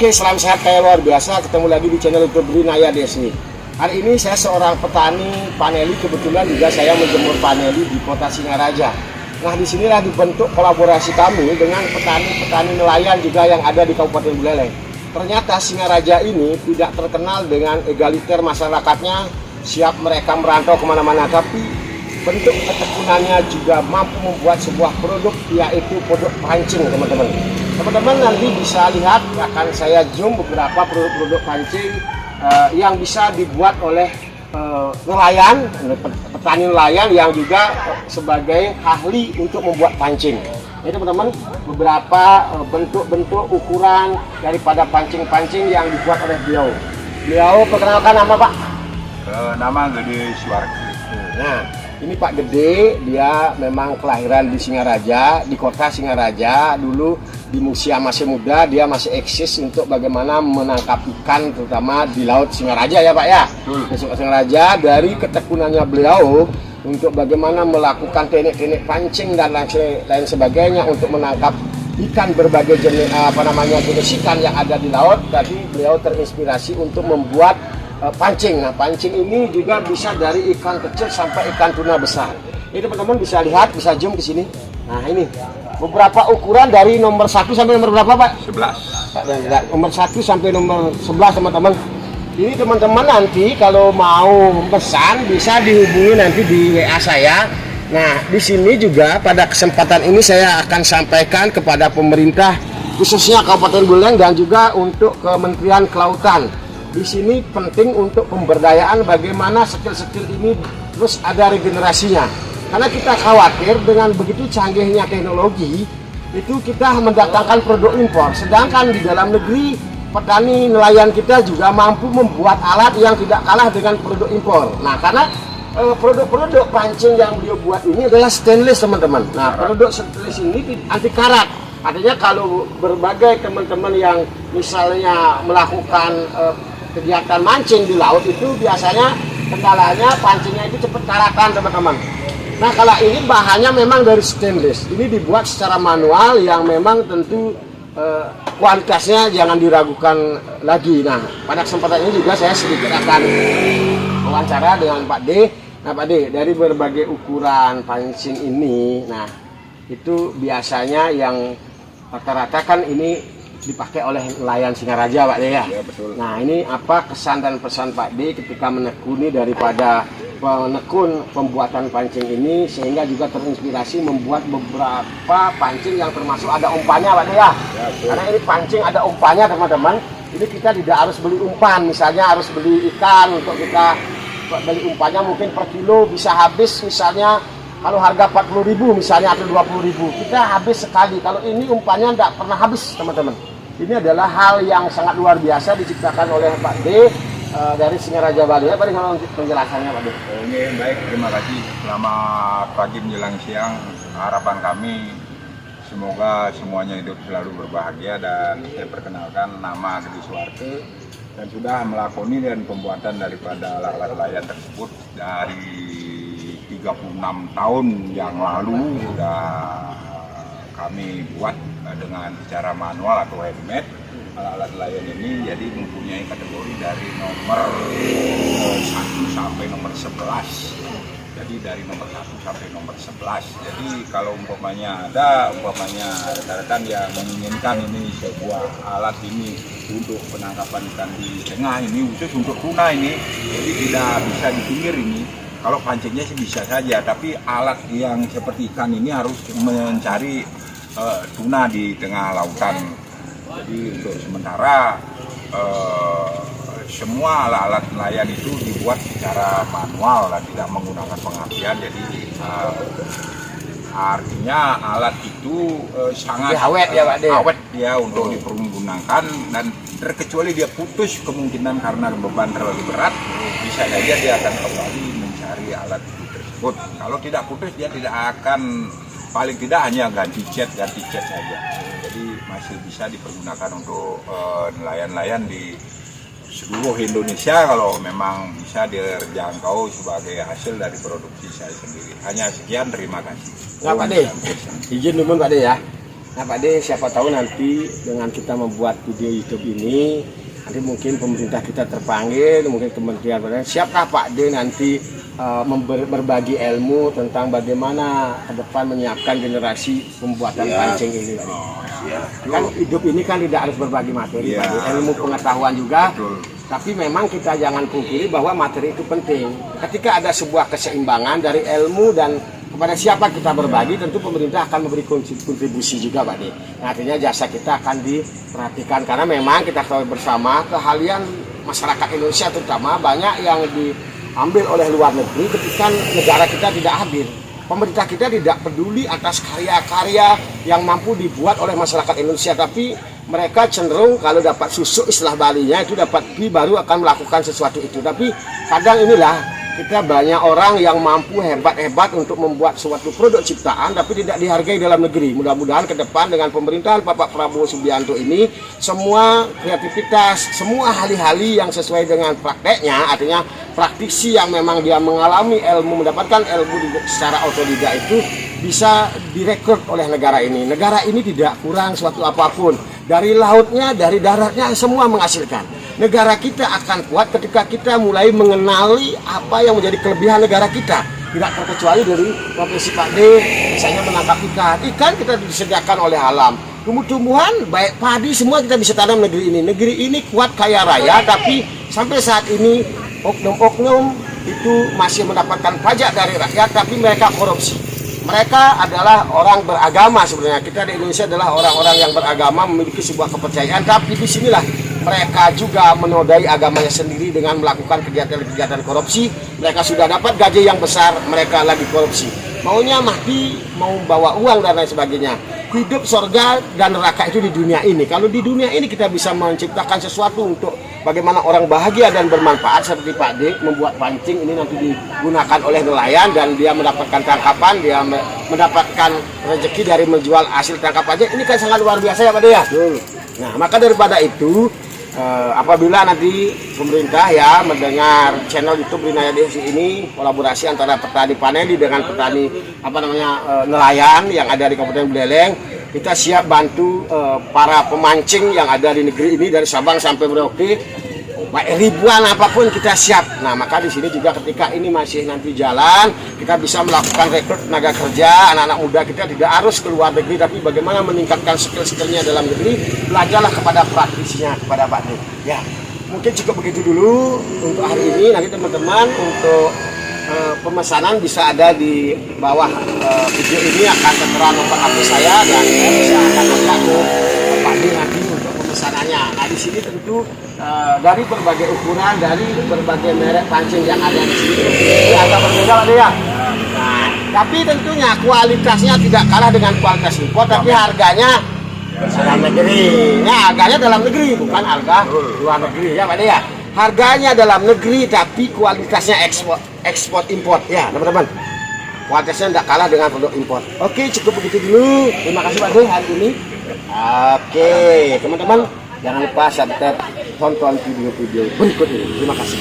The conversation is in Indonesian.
Oke, selamat sehat kayak luar biasa. Ketemu lagi di channel YouTube Rinaya Desi. Hari ini saya seorang petani paneli, kebetulan juga saya menjemur paneli di Kota Singaraja. Nah, disinilah dibentuk kolaborasi kami dengan petani-petani nelayan juga yang ada di Kabupaten Buleleng. Ternyata Singaraja ini tidak terkenal dengan egaliter masyarakatnya, siap mereka merantau kemana-mana, tapi bentuk ketekunannya juga mampu membuat sebuah produk, yaitu produk pancing, teman-teman. Teman-teman nanti bisa lihat, akan saya zoom beberapa produk-produk pancing yang bisa dibuat oleh nelayan, petani nelayan yang juga sebagai ahli untuk membuat pancing. Ini teman-teman beberapa bentuk-bentuk ukuran daripada pancing-pancing yang dibuat oleh beliau. Beliau perkenalkan nama Pak? Nama Gede Suwardi. Nah, ini Pak Gede, dia memang kelahiran di Singaraja, di Kota Singaraja. Dulu di usia masih muda, dia masih eksis untuk bagaimana menangkap ikan, terutama di Laut Singaraja ya Pak ya. Di Singaraja, dari ketekunannya beliau untuk bagaimana melakukan teknik-teknik pancing dan lain sebagainya untuk menangkap ikan berbagai jenis jenis ikan yang ada di laut. Tadi beliau terinspirasi untuk membuat pancing. Nah, pancing ini juga bisa dari ikan kecil sampai ikan tuna besar. Ini teman-teman bisa lihat, bisa zoom ke sini. Nah, ini beberapa ukuran dari nomor 1 sampai nomor berapa Pak? 11. Nomor 1 sampai nomor 11 teman-teman. Ini teman-teman nanti kalau mau pesan bisa dihubungi nanti di WA saya. Nah, di sini juga pada kesempatan ini saya akan sampaikan kepada pemerintah khususnya Kabupaten Buleleng dan juga untuk Kementerian Kelautan. Di sini penting untuk pemberdayaan bagaimana skill-skill ini terus ada regenerasinya. Karena kita khawatir dengan begitu canggihnya teknologi, itu kita mendatangkan produk impor. Sedangkan di dalam negeri, petani nelayan kita juga mampu membuat alat yang tidak kalah dengan produk impor. Nah, karena produk-produk pancing yang beliau buat ini adalah stainless, teman-teman. Nah, produk stainless ini anti karat. Artinya kalau berbagai teman-teman yang misalnya melakukan kegiatan mancing di laut, itu biasanya kendalanya pancingnya itu cepat karatan, teman-teman. Nah, kalau ini bahannya memang dari stainless. Ini dibuat secara manual yang memang tentu kualitasnya jangan diragukan lagi. Nah, pada kesempatan ini juga saya sedikit akan wawancara dengan Pak D. Nah, Pak D, dari berbagai ukuran pancing ini, nah itu biasanya yang rata-rata kan ini dipakai oleh nelayan Singaraja Pak D ya? Ya, betul. Nah, ini apa kesan dan pesan Pak D ketika menekuni daripada penekun pembuatan pancing ini sehingga juga terinspirasi membuat beberapa pancing yang termasuk ada umpannya Pak D ya? Ya, karena ini pancing ada umpannya teman-teman. Ini kita tidak harus beli umpan, misalnya harus beli ikan untuk kita beli umpannya mungkin per kilo bisa habis, misalnya kalau harga 40.000 misalnya atau 20.000 kita habis sekali. Kalau ini umpannya tidak pernah habis teman-teman. Ini adalah hal yang sangat luar biasa diciptakan oleh Pak D dari Singaraja Bali. Ya, Pak D, kalau penjelasannya Pak D. Ini baik, terima kasih. Selamat pagi menjelang siang. Harapan kami semoga semuanya hidup selalu berbahagia, dan saya perkenalkan nama Gede Suwardi dan sudah melakoni dan pembuatan daripada alat nelayan tersebut dari 36 tahun yang lalu sudah kami buat dengan cara manual atau handmade. Alat nelayan ini jadi mempunyai kategori dari nomor 1 sampai nomor 11. Jadi dari nomor 1 sampai nomor 11. Jadi kalau umpamanya ada rekan-rekan yang menginginkan ini sebuah alat ini untuk penangkapan ikan di tengah ini, khusus untuk tuna ini, jadi tidak bisa di pinggir ini. Kalau pancingnya sih bisa saja, tapi alat yang seperti ikan ini harus mencari tuna di tengah lautan. Jadi untuk sementara semua alat-alat nelayan itu dibuat secara manual dan tidak menggunakan pengapian. Jadi artinya alat itu sangat awet ya Pak D. Awet ya untuk dipergunakan, dan terkecuali dia putus kemungkinan karena beban terlalu berat, bisa saja dia akan kembali mencari alat itu tersebut. Kalau tidak putus dia tidak akan, paling tidak hanya ganti cat saja. Jadi masih bisa dipergunakan untuk nelayan-nelayan di seluruh Indonesia kalau memang bisa dijangkau sebagai hasil dari produksi saya sendiri. Hanya sekian, terima kasih. Nah Pak D, izin dulu Pak D ya. Nah Pak De, siapa tahu nanti dengan kita membuat video YouTube ini, nanti mungkin pemerintah kita terpanggil, mungkin kementerian pertanian, siapkah Pak De nanti berbagi ilmu tentang bagaimana ke depan menyiapkan generasi pembuatan pancing ini Pak De. Kan hidup ini kan tidak harus berbagi materi Pak De, ilmu pengetahuan juga. Betul. Tapi memang kita jangan pungkiri bahwa materi itu penting. Ketika ada sebuah keseimbangan dari ilmu dan kepada siapa kita berbagi, tentu pemerintah akan memberi kontribusi juga Pak De. Nah, artinya jasa kita akan diperhatikan karena memang kita tahu bersama keahlian masyarakat Indonesia terutama banyak yang diambil oleh luar negeri ketika negara kita tidak hadir. Pemerintah kita tidak peduli atas karya-karya yang mampu dibuat oleh masyarakat Indonesia, tapi mereka cenderung kalau dapat susuk istilah Balinya itu dapat pi baru akan melakukan sesuatu itu. Tapi kadang inilah kita banyak orang yang mampu hebat-hebat untuk membuat suatu produk ciptaan tapi tidak dihargai dalam negeri. Mudah-mudahan ke depan dengan pemerintahan Bapak Prabowo Subianto ini semua kreativitas, semua hal-hal yang sesuai dengan prakteknya, artinya praktisi yang memang dia mengalami ilmu, mendapatkan ilmu secara otodidak itu bisa direkrut oleh negara ini. Negara ini tidak kurang suatu apapun. Dari lautnya, dari daratnya, semua menghasilkan. Negara kita akan kuat ketika kita mulai mengenali apa yang menjadi kelebihan negara kita. Tidak terkecuali dari profesi Pak De, misalnya menangkap ikan. Ikan kita disediakan oleh alam. Tumbuh-tumbuhan, baik padi, semua kita bisa tanam negeri ini. Negeri ini kuat kaya raya, tapi sampai saat ini oknum-oknum itu masih mendapatkan pajak dari rakyat, tapi mereka korupsi. Mereka adalah orang beragama sebenarnya. Kita di Indonesia adalah orang-orang yang beragama, memiliki sebuah kepercayaan. Tapi disinilah mereka juga menodai agamanya sendiri dengan melakukan kegiatan-kegiatan korupsi. Mereka sudah dapat gaji yang besar, mereka lagi korupsi. Maunya mati, mau bawa uang dan lain sebagainya. Hidup surga dan neraka itu di dunia ini. Kalau di dunia ini kita bisa menciptakan sesuatu untuk bagaimana orang bahagia dan bermanfaat seperti Pak De membuat pancing ini nanti digunakan oleh nelayan dan dia mendapatkan tangkapan, dia mendapatkan rezeki dari menjual hasil tangkapannya. Ini kan sangat luar biasa ya Pak De ya. Nah, maka daripada itu apabila nanti pemerintah ya mendengar channel YouTube Rinaya Desi ini, kolaborasi antara petani Paneli dengan petani nelayan yang ada di Kabupaten Buleleng, kita siap bantu para pemancing yang ada di negeri ini dari Sabang sampai Merauke, baik ribuan apapun kita siap. Nah, maka di sini juga ketika ini masih nanti jalan, kita bisa melakukan rekrut tenaga kerja, anak-anak muda kita tidak harus ke luar negeri, tapi bagaimana meningkatkan skill-skillnya dalam negeri, belajarlah kepada praktisinya, kepada Pak De. Ya, mungkin cukup begitu dulu untuk hari ini. Nanti teman-teman untuk pemesanan bisa ada di bawah video ini, akan tertera nomor HP saya dan saya bisa akan kontak ke Pak De nanti untuk pemesanannya. Nah, di sini tentu dari berbagai ukuran, dari berbagai merek pancing yang ada di sini, ini agak berbeda Pak De ya. Nah, tapi tentunya kualitasnya tidak kalah dengan kualitas impor, tapi harganya dalam negeri. Nah, harganya dalam negeri, bukan harga luar negeri ya Pak De ya. Harganya dalam negeri tapi kualitasnya ekspor impor ya teman-teman. Kualitasnya tidak kalah dengan produk impor. Oke, cukup begitu dulu. Terima kasih Pak De hari ini. Oke, teman-teman jangan lupa subscribe, tonton video-video berikut ini. Terima kasih.